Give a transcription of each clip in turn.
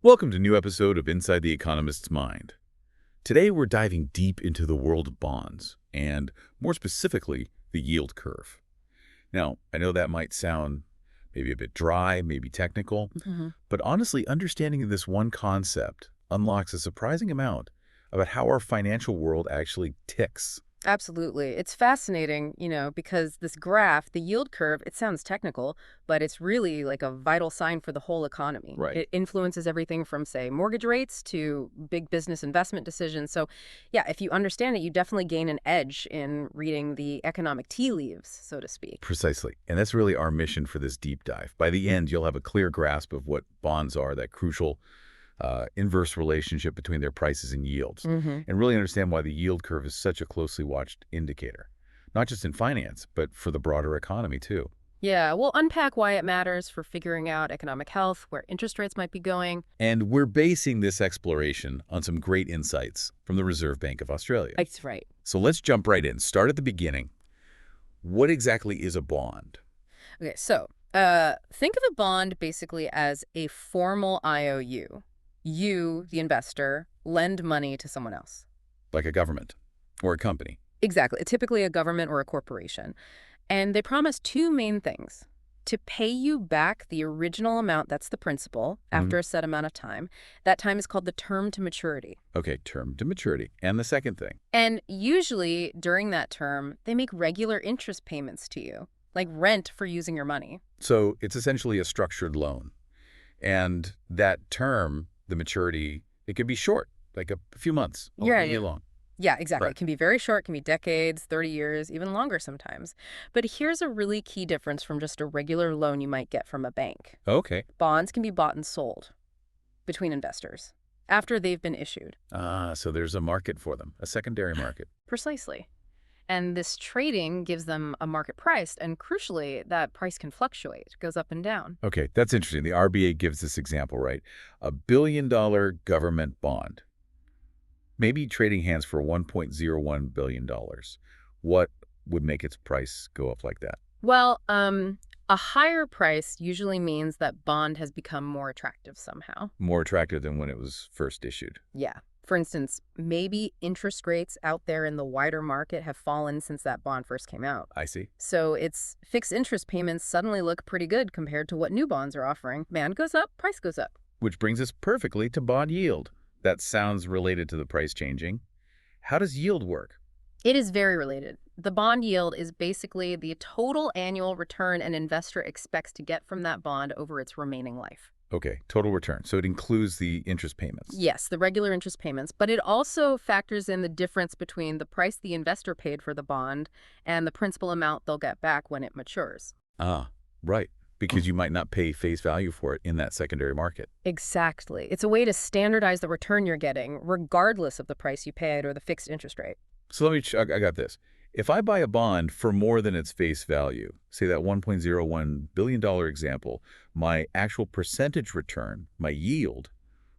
Welcome to a new episode of Inside the Economist's Mind. Today we're diving deep into the world of bonds, and more specifically, the yield curve. Now, I know that might sound maybe a bit dry, maybe technical, hmm but honestly, understanding this one concept unlocks a surprising amount about how our financial world actually ticks. Absolutely. It's fascinating, because this graph, the yield curve, it sounds technical, but it's really like a vital sign for the whole economy. Right. It influences everything from, say, mortgage rates to big business investment decisions. So, yeah, if you understand it, you definitely gain an edge in reading the economic tea leaves, so to speak. Precisely. And that's really our mission for this deep dive. By the end, you'll have a clear grasp of what bonds are, that crucial inverse relationship between their prices and yields, hmm and really understand why the yield curve is such a closely watched indicator, not just in finance, but for the broader economy too. Yeah, we'll unpack why it matters for figuring out economic health, where interest rates might be going. And we're basing this exploration on some great insights from the Reserve Bank of Australia. That's right. So let's jump right in. Start at the beginning. What exactly is a bond? Okay, so think of a bond basically as a formal IOU. You, the investor, lend money to someone else. Like a government or a company? Exactly, typically a government or a corporation. And they promise two main things. To pay you back the original amount, that's the principal, Mhm. after a set amount of time. That time is called the term to maturity. Okay, term to maturity. And the second thing? And usually during that term, they make regular interest payments to you, like rent for using your money. So it's essentially a structured loan. And that term, the maturity, it could be short, like a few months, all Yeah, maybe yeah. long. Yeah, exactly. Right. It can be very short, can be decades, 30 years, even longer sometimes. But here's a really key difference from just a regular loan you might get from a bank. Okay. Bonds can be bought and sold between investors after they've been issued. So there's a market for them, a secondary market. Precisely. And this trading gives them a market price, and crucially, that price can fluctuate, goes up and down. Okay, that's interesting. The RBA gives this example, right? $1 billion government bond, maybe trading hands for $1.01 billion. What would make its price go up like that? Well, a higher price usually means that bond has become more attractive somehow. More attractive than when it was first issued. Yeah. For instance, maybe interest rates out there in the wider market have fallen since that bond first came out. I see. So its fixed interest payments suddenly look pretty good compared to what new bonds are offering. Demand goes up, price goes up. Which brings us perfectly to bond yield. That sounds related to the price changing. How does yield work? It is very related. The bond yield is basically the total annual return an investor expects to get from that bond over its remaining life. Okay, total return. So it includes the interest payments. Yes, the regular interest payments, but it also factors in the difference between the price the investor paid for the bond and the principal amount they'll get back when it matures. Ah, right. Because you might not pay face value for it in that secondary market. Exactly. It's a way to standardize the return you're getting, regardless of the price you paid or the fixed interest rate. So I got this. If I buy a bond for more than its face value, say that $1.01 billion example, my actual percentage return, my yield,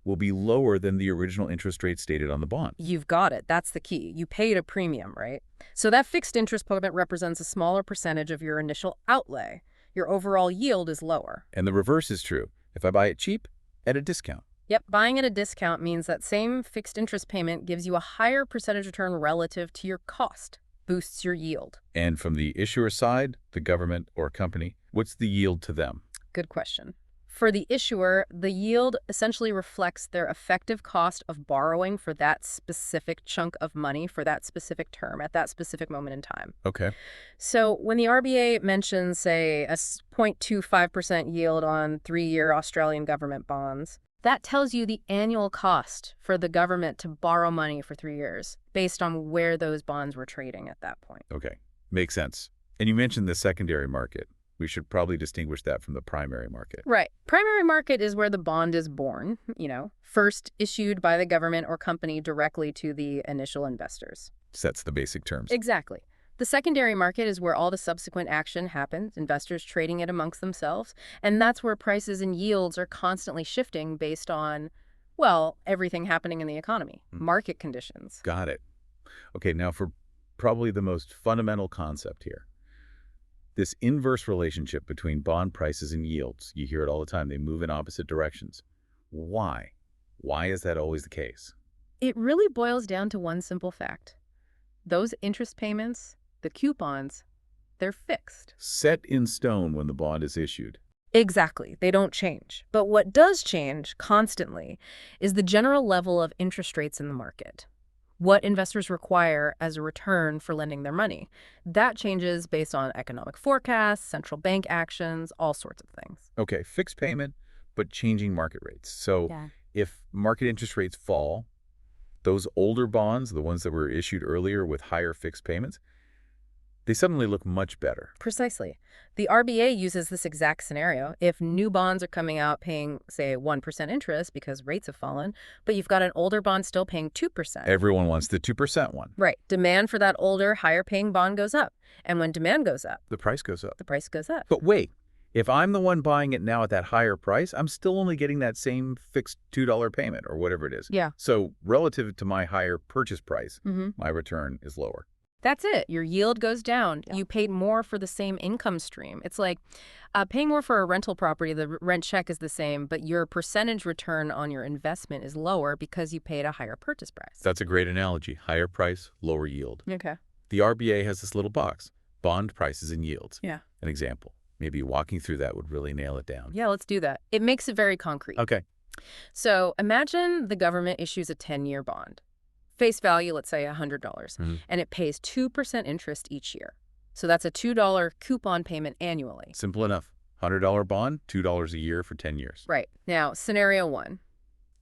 will be lower than the original interest rate stated on the bond. You've got it. That's the key. You paid a premium, right? So that fixed interest payment represents a smaller percentage of your initial outlay. Your overall yield is lower. And the reverse is true. If I buy it cheap, at a discount. Yep, buying at a discount means that same fixed interest payment gives you a higher percentage return relative to your cost, boosts your yield. And from the issuer side, the government or company, what's the yield to them? Good question. For the issuer, the yield essentially reflects their effective cost of borrowing for that specific chunk of money for that specific term at that specific moment in time. Okay. So when the RBA mentions, say, a 0.25% yield on 3-year Australian government bonds, that tells you the annual cost for the government to borrow money for 3 years based on where those bonds were trading at that point. Okay. Makes sense. And you mentioned the secondary market. We should probably distinguish that from the primary market. Right. Primary market is where the bond is born, first issued by the government or company directly to the initial investors. Sets the basic terms. Exactly. The secondary market is where all the subsequent action happens, investors trading it amongst themselves, and that's where prices and yields are constantly shifting based on, well, everything happening in the economy, market conditions. Got it. Okay, now for probably the most fundamental concept here. This inverse relationship between bond prices and yields, you hear it all the time, they move in opposite directions. Why? Why is that always the case? It really boils down to one simple fact. Those interest payments, the coupons, they're fixed. Set in stone when the bond is issued. Exactly. They don't change. But what does change constantly is the general level of interest rates in the market. What investors require as a return for lending their money. That changes based on economic forecasts, central bank actions, all sorts of things. Okay, fixed payment, but changing market rates. So Yeah. if market interest rates fall, those older bonds, the ones that were issued earlier with higher fixed payments, they suddenly look much better. Precisely. The RBA uses this exact scenario. If new bonds are coming out paying, say, 1% interest because rates have fallen, but you've got an older bond still paying 2%. Everyone wants the 2% one. Right. Demand for that older, higher-paying bond goes up. And when demand goes up, The price goes up. the price goes up. But wait, if I'm the one buying it now at that higher price, I'm still only getting that same fixed $2 payment or whatever it is. Yeah. So relative to my higher purchase price, Mm-hmm. my return is lower. That's it. Your yield goes down. You paid more for the same income stream. It's like paying more for a rental property. The rent check is the same, but your percentage return on your investment is lower because you paid a higher purchase price. That's a great analogy. Higher price, lower yield. Okay. The RBA has this little box, bond prices and yields. Yeah. An example. Maybe walking through that would really nail it down. Yeah, let's do that. It makes it very concrete. Okay. So imagine the government issues a 10-year bond. Face value, let's say $100, and it pays 2% interest each year. So that's a $2 coupon payment annually. Simple enough. $100 bond, $2 a year for 10 years. Right. Now, scenario one.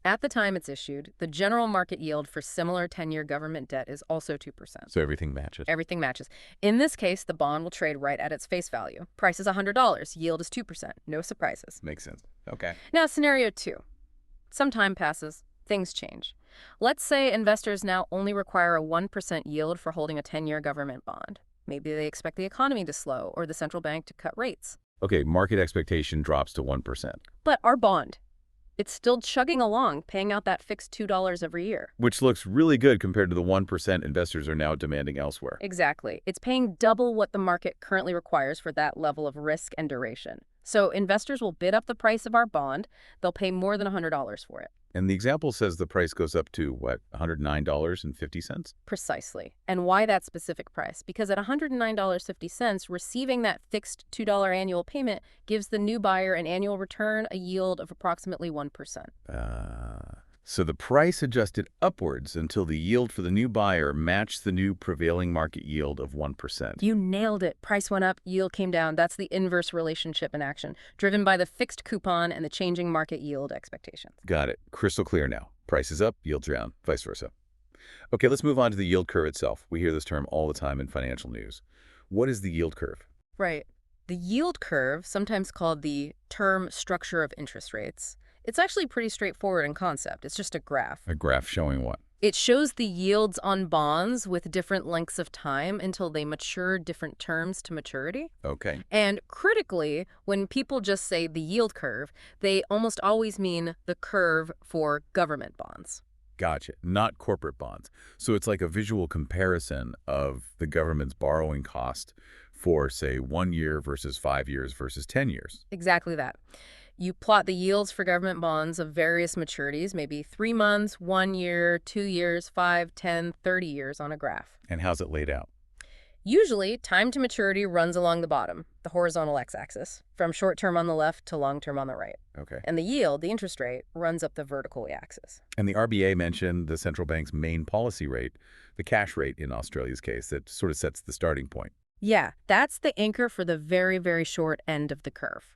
At the time it's issued, the general market yield for similar 10-year government debt is also 2%. So everything matches. Everything matches. In this case, the bond will trade right at its face value. Price is $100. Yield is 2%. No surprises. Makes sense. Okay. Now, scenario two. Some time passes. Things change. Let's say investors now only require a 1% yield for holding a 10-year government bond. Maybe they expect the economy to slow or the central bank to cut rates. Okay, market expectation drops to 1%. But our bond, it's still chugging along, paying out that fixed $2 every year. Which looks really good compared to the 1% investors are now demanding elsewhere. Exactly. It's paying double what the market currently requires for that level of risk and duration. So investors will bid up the price of our bond. They'll pay more than $100 for it. And the example says the price goes up to, what, $109.50? Precisely. And why that specific price? Because at $109.50, receiving that fixed $2 annual payment gives the new buyer an annual return, a yield of approximately 1%. So the price adjusted upwards until the yield for the new buyer matched the new prevailing market yield of 1%. You nailed it. Price went up, yield came down. That's the inverse relationship in action, driven by the fixed coupon and the changing market yield expectations. Got it. Crystal clear now. Price is up, yields down, vice versa. Okay, let's move on to the yield curve itself. We hear this term all the time in financial news. What is the yield curve? Right. The yield curve, sometimes called the term structure of interest rates, it's actually pretty straightforward in concept. It's just a graph. A graph showing what? It shows the yields on bonds with different lengths of time until they mature different terms to maturity. Okay. And critically, when people just say the yield curve, they almost always mean the curve for government bonds. Gotcha. Not corporate bonds. So it's like a visual comparison of the government's borrowing cost for, say, 1 year versus 5 years versus 10 years. Exactly that. You plot the yields for government bonds of various maturities, maybe 3 months, 1 year, 2 years, 5, 10, 30 years on a graph. And how's it laid out? Usually, time to maturity runs along the bottom, the horizontal x-axis, from short-term on the left to long-term on the right. Okay. And the yield, the interest rate, runs up the vertical axis. And the RBA mentioned the central bank's main policy rate, the cash rate in Australia's case, that sort of sets the starting point. Yeah, that's the anchor for the very, very short end of the curve.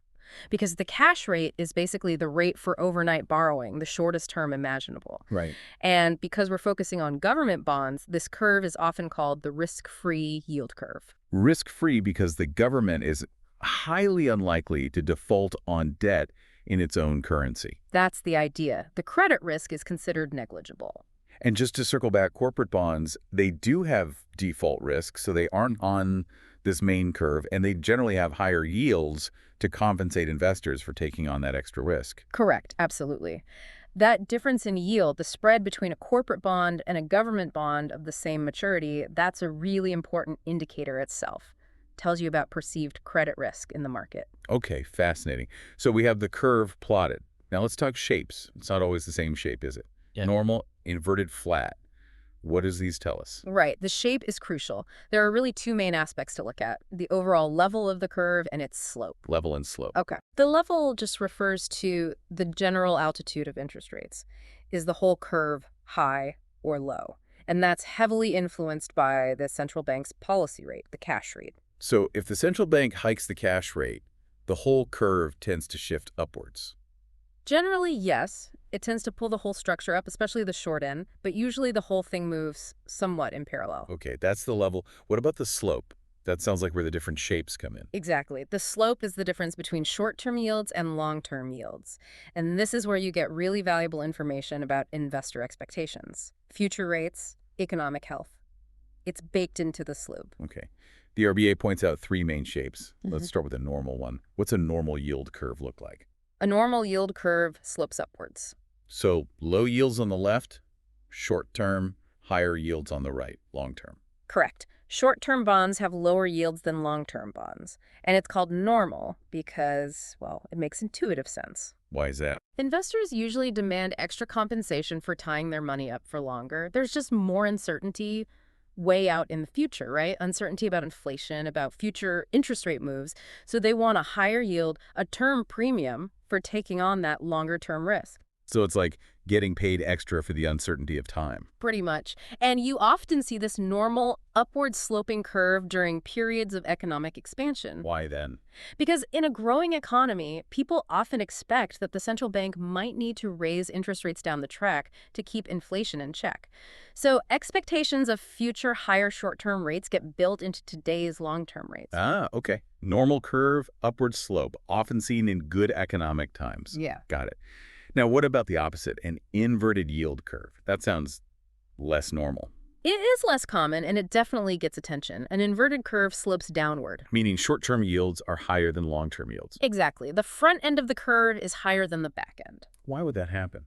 Because the cash rate is basically the rate for overnight borrowing, the shortest term imaginable. Right. And because we're focusing on government bonds, this curve is often called the risk-free yield curve. Risk-free because the government is highly unlikely to default on debt in its own currency. That's the idea. The credit risk is considered negligible. And just to circle back, corporate bonds, they do have default risk, so they aren't on this main curve, and they generally have higher yields to compensate investors for taking on that extra risk. Correct, absolutely. That difference in yield, the spread between a corporate bond and a government bond of the same maturity, that's a really important indicator itself. Tells you about perceived credit risk in the market. Okay, fascinating. So we have the curve plotted. Now let's talk shapes. It's not always the same shape, is it? Yeah. Normal, inverted, flat. What does these tell us? Right. The shape is crucial. There are really two main aspects to look at, the overall level of the curve and its slope. Level and slope. Okay. The level just refers to the general altitude of interest rates. Is the whole curve high or low? And that's heavily influenced by the central bank's policy rate, the cash rate. So if the central bank hikes the cash rate, the whole curve tends to shift upwards. Generally, yes. It tends to pull the whole structure up, especially the short end, but usually the whole thing moves somewhat in parallel. Okay, that's the level. What about the slope? That sounds like where the different shapes come in. Exactly. The slope is the difference between short-term yields and long-term yields. And this is where you get really valuable information about investor expectations, future rates, economic health. It's baked into the slope. Okay. The RBA points out three main shapes. Mhm. Let's start with a normal one. What's a normal yield curve look like? A normal yield curve slopes upwards. So low yields on the left, short term, higher yields on the right, long term. Correct. Short-term bonds have lower yields than long-term bonds. And it's called normal because, well, it makes intuitive sense. Why is that? Investors usually demand extra compensation for tying their money up for longer. There's just more uncertainty way out in the future, right? Uncertainty about inflation, about future interest rate moves. So they want a higher yield, a term premium for taking on that longer-term risk. So it's like getting paid extra for the uncertainty of time. Pretty much. And you often see this normal upward sloping curve during periods of economic expansion. Why then? Because in a growing economy, people often expect that the central bank might need to raise interest rates down the track to keep inflation in check. So expectations of future higher short-term rates get built into today's long-term rates. Ah, okay. Normal curve, upward slope, often seen in good economic times. Yeah. Got it. Now, what about the opposite, an inverted yield curve? That sounds less normal, It is less common, and it definitely gets attention. An inverted curve slopes downward. meaning short-term yields are higher than long-term yields. Exactly. The front end of the curve is higher than the back end. Why would that happen?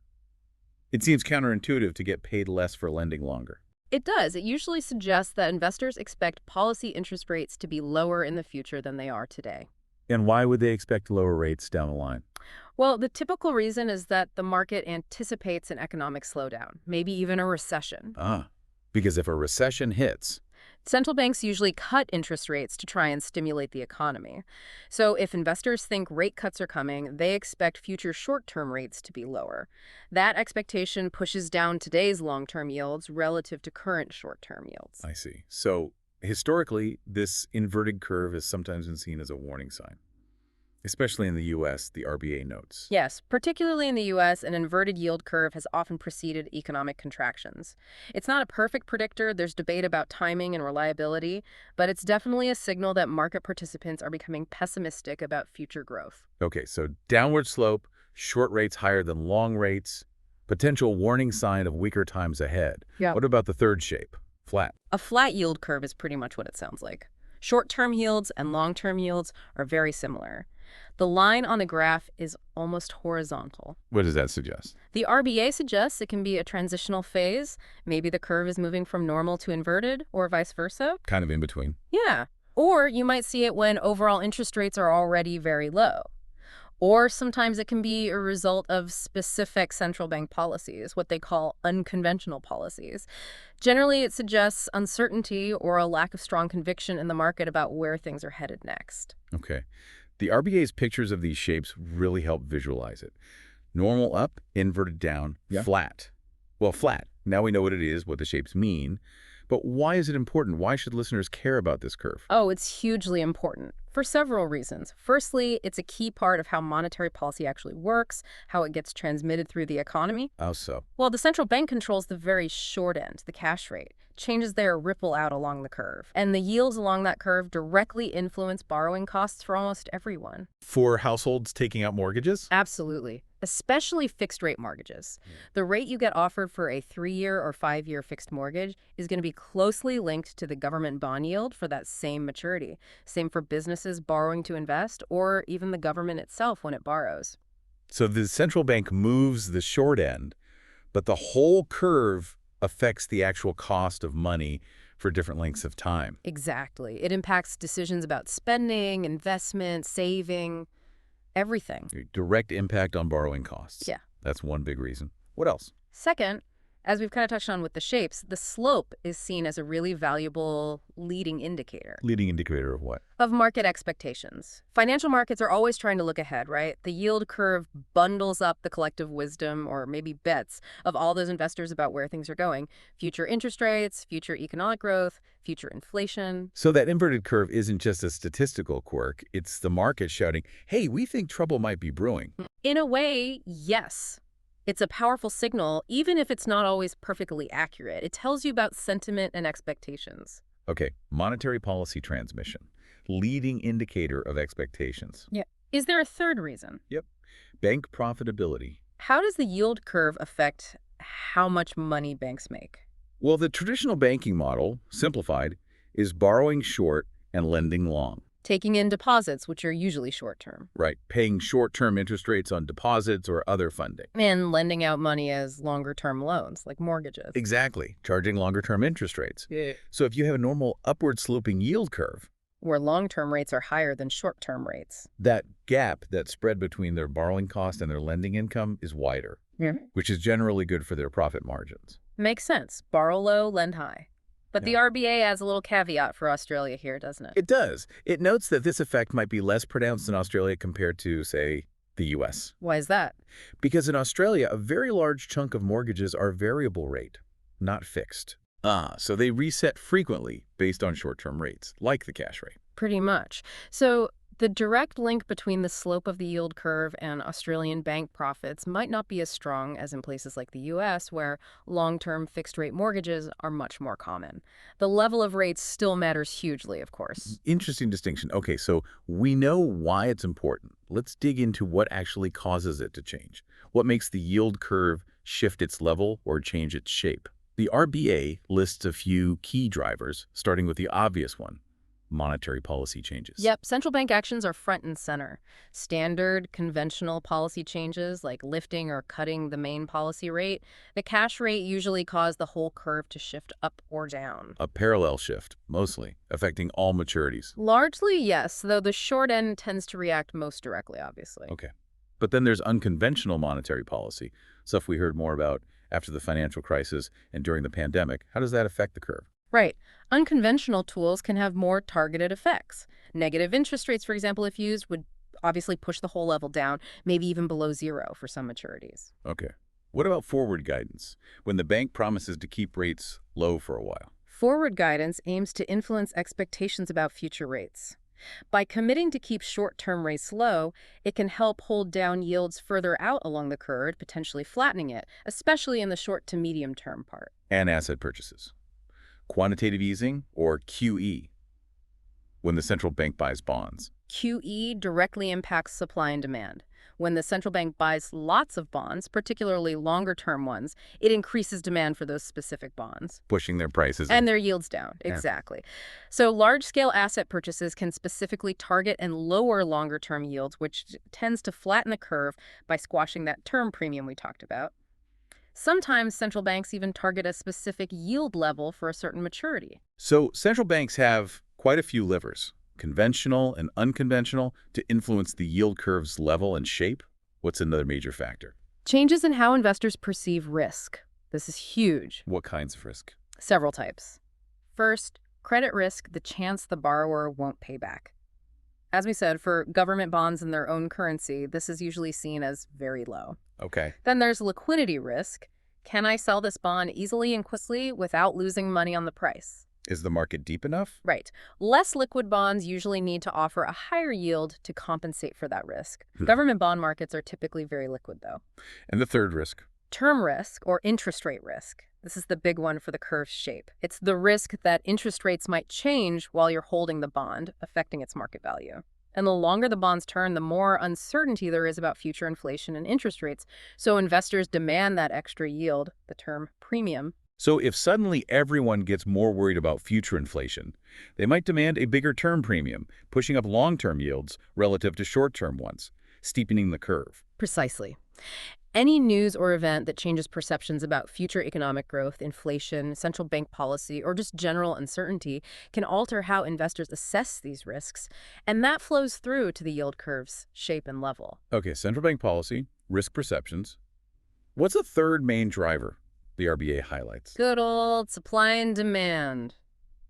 It seems counterintuitive to get paid less for lending longer. It does. It usually suggests that investors expect policy interest rates to be lower in the future than they are today. And why would they expect lower rates down the line? Well, the typical reason is that the market anticipates an economic slowdown, maybe even a recession. Ah, because if a recession hits, Central banks usually cut interest rates to try and stimulate the economy. So if investors think rate cuts are coming, they expect future short-term rates to be lower. That expectation pushes down today's long-term yields relative to current short-term yields. I see. So historically, this inverted curve has sometimes been seen as a warning sign. Especially in the U.S., the RBA notes. Yes, particularly in the U.S., an inverted yield curve has often preceded economic contractions. It's not a perfect predictor, there's debate about timing and reliability, but it's definitely a signal that market participants are becoming pessimistic about future growth. Okay, so downward slope, short rates higher than long rates, potential warning sign of weaker times ahead. Yeah. What about the third shape? Flat. A flat yield curve is pretty much what it sounds like. Short-term yields and long-term yields are very similar. The line on the graph is almost horizontal. What does that suggest? The RBA suggests it can be a transitional phase. Maybe the curve is moving from normal to inverted, or vice versa. Kind of in between. Yeah. Or you might see it when overall interest rates are already very low. Or sometimes it can be a result of specific central bank policies, what they call unconventional policies. Generally, it suggests uncertainty or a lack of strong conviction in the market about where things are headed next. Okay. The RBA's pictures of these shapes really help visualize it. Normal up, inverted down, flat. Well, flat. Now we know what it is, what the shapes mean. But why is it important? Why should listeners care about this curve? Oh, it's hugely important for several reasons. Firstly, it's a key part of how monetary policy actually works, how it gets transmitted through the economy. How so? Well, the central bank controls the very short end, the cash rate. Changes there ripple out along the curve. And the yields along that curve directly influence borrowing costs for almost everyone. For households taking out mortgages? Absolutely. Especially fixed-rate mortgages. The rate you get offered for a 3-year or 5-year fixed mortgage is going to be closely linked to the government bond yield for that same maturity. Same for businesses borrowing to invest, or even the government itself when it borrows. So the central bank moves the short end, but the whole curve affects the actual cost of money for different lengths of time. Exactly. It impacts decisions about spending, investment, saving. everything. Direct impact on borrowing costs. Yeah. That's one big reason. What else? Second, as we've kind of touched on with the shapes, the slope is seen as a really valuable leading indicator Leading indicator of what? of market expectations. Financial markets are always trying to look ahead, right? The yield curve bundles up the collective wisdom or maybe bets of all those investors about where things are going. Future interest rates, future economic growth, future inflation. So that inverted curve isn't just a statistical quirk. It's the market shouting, hey, we think trouble might be brewing. In a way, yes. It's a powerful signal, even if it's not always perfectly accurate. It tells you about sentiment and expectations. Okay, monetary policy transmission. Leading indicator of expectations. Yeah. Is there a third reason? Yep. Bank profitability. How does the yield curve affect how much money banks make? Well, the traditional banking model, simplified, is borrowing short and lending long. Taking in deposits, which are usually short-term, Right, paying short-term interest rates on deposits or other funding. and lending out money as longer-term loans, like mortgages. Exactly, charging longer-term interest rates. Yeah. So if you have a normal upward-sloping yield curve, Where long-term rates are higher than short-term rates. that gap, that spread between their borrowing cost and their lending income is wider, which is generally good for their profit margins. Makes sense. Borrow low, lend high. But the Yeah. RBA adds a little caveat for Australia here, doesn't it? It does. It notes that this effect might be less pronounced in Australia compared to, say, the U.S. Why is that? Because in Australia, a very large chunk of mortgages are variable rate, not fixed. So they reset frequently based on short-term rates, like the cash rate. Pretty much. So the direct link between the slope of the yield curve and Australian bank profits might not be as strong as in places like the U.S., where long-term fixed-rate mortgages are much more common. The level of rates still matters hugely, of course. Interesting distinction. Okay, so we know why it's important. Let's dig into what actually causes it to change. What makes the yield curve shift its level or change its shape? The RBA lists a few key drivers, starting with the obvious one: monetary policy changes. Yep, central bank actions are front and center. Standard, conventional policy changes like lifting or cutting the main policy rate, the cash rate usually cause the whole curve to shift up or down. A parallel shift, mostly, affecting all maturities. Largely, yes, though the short end tends to react most directly, obviously. Okay. But then there's unconventional monetary policy, stuff we heard more about after the financial crisis and during the pandemic. How does that affect the curve? Right. Unconventional tools can have more targeted effects. Negative interest rates, for example, if used, would obviously push the whole level down, maybe even below zero for some maturities. Okay. What about forward guidance, when the bank promises to keep rates low for a while? Forward guidance aims to influence expectations about future rates. By committing to keep short-term rates low, it can help hold down yields further out along the curve, potentially flattening it, especially in the short to medium-term part. And asset purchases. Quantitative easing, or QE, when the central bank buys bonds. QE directly impacts supply and demand. When the central bank buys lots of bonds, particularly longer-term ones, it increases demand for those specific bonds. Pushing their prices. And their yields down, exactly. So large-scale asset purchases can specifically target and lower longer-term yields, which tends to flatten the curve by squashing that term premium we talked about. Sometimes central banks even target a specific yield level for a certain maturity. So central banks have quite a few levers, conventional and unconventional, to influence the yield curve's level and shape. What's another major factor? Changes in how investors perceive risk. This is huge. What kinds of risk? Several types. First, credit risk, the chance the borrower won't pay back. As we said, for government bonds in their own currency, this is usually seen as very low. Okay. Then there's liquidity risk. Can I sell this bond easily and quickly without losing money on the price? Is the market deep enough? Right. Less liquid bonds usually need to offer a higher yield to compensate for that risk. Government bond markets are typically very liquid, though. And the third risk? Term risk, or interest rate risk. This is the big one for the curve's shape. It's the risk that interest rates might change while you're holding the bond, affecting its market value. And the longer the bonds turn, the more uncertainty there is about future inflation and interest rates. So investors demand that extra yield, the term premium. So if suddenly everyone gets more worried about future inflation, they might demand a bigger term premium, pushing up long-term yields relative to short-term ones, steepening the curve. Precisely. Any news or event that changes perceptions about future economic growth, inflation, central bank policy, or just general uncertainty can alter how investors assess these risks, and that flows through to the yield curve's shape and level. Okay, central bank policy, risk perceptions. What's the third main driver the RBA highlights? Good old supply and demand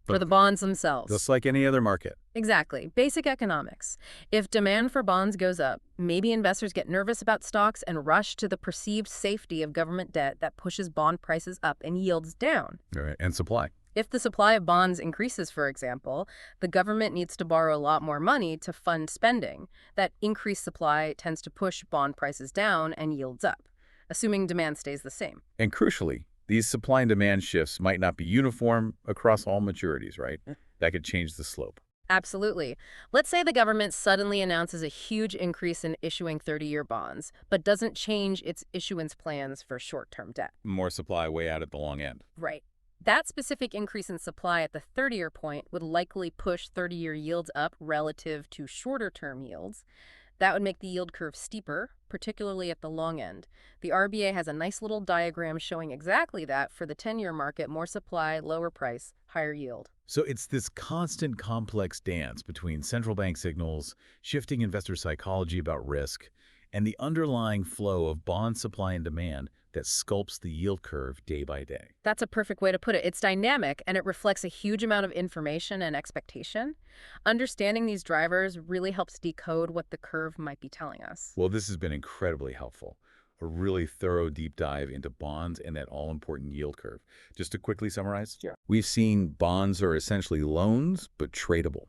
for But the bonds themselves. just like any other market. Exactly. Basic economics. If demand for bonds goes up, maybe investors get nervous about stocks and rush to the perceived safety of government debt that pushes bond prices up and yields down. All right, and supply. If the supply of bonds increases, for example, the government needs to borrow a lot more money to fund spending. That increased supply tends to push bond prices down and yields up, assuming demand stays the same. And crucially, these supply and demand shifts might not be uniform across all maturities, right? That could change the slope. Absolutely. Let's say the government suddenly announces a huge increase in issuing 30-year bonds, but doesn't change its issuance plans for short-term debt. More supply way out at the long end. Right. That specific increase in supply at the 30-year point would likely push 30-year yields up relative to shorter-term yields. That would make the yield curve steeper, particularly at the long end. The RBA has a nice little diagram showing exactly that for the 10-year market: more supply, lower price, higher yield. So it's this constant complex dance between central bank signals, shifting investor psychology about risk, and the underlying flow of bond supply and demand that sculpts the yield curve day by day. That's a perfect way to put it. It's dynamic, and it reflects a huge amount of information and expectation. Understanding these drivers really helps decode what the curve might be telling us. Well, this has been incredibly helpful. A really thorough deep dive into bonds and that all-important yield curve. Just to quickly summarize, we've seen bonds are essentially loans, but tradable.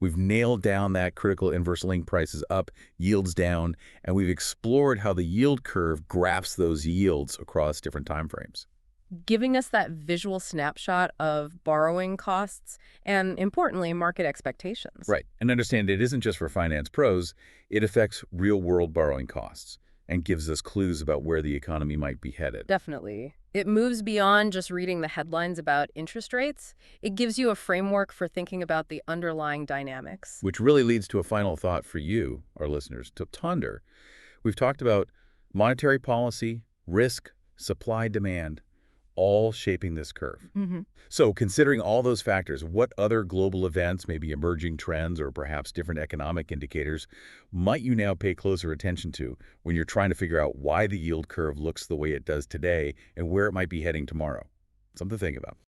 We've nailed down that critical inverse link: prices up, yields down, and we've explored how the yield curve graphs those yields across different time frames. Giving us that visual snapshot of borrowing costs and, importantly, market expectations. Right. And understand it isn't just for finance pros, it affects real-world borrowing costs and gives us clues about where the economy might be headed. Definitely. It moves beyond just reading the headlines about interest rates. It gives you a framework for thinking about the underlying dynamics. Which really leads to a final thought for you, our listeners, to ponder. We've talked about monetary policy, risk, supply, demand, all shaping this curve. So considering all those factors, what other global events, maybe emerging trends or perhaps different economic indicators, might you now pay closer attention to when you're trying to figure out why the yield curve looks the way it does today and where it might be heading tomorrow? Something to think about.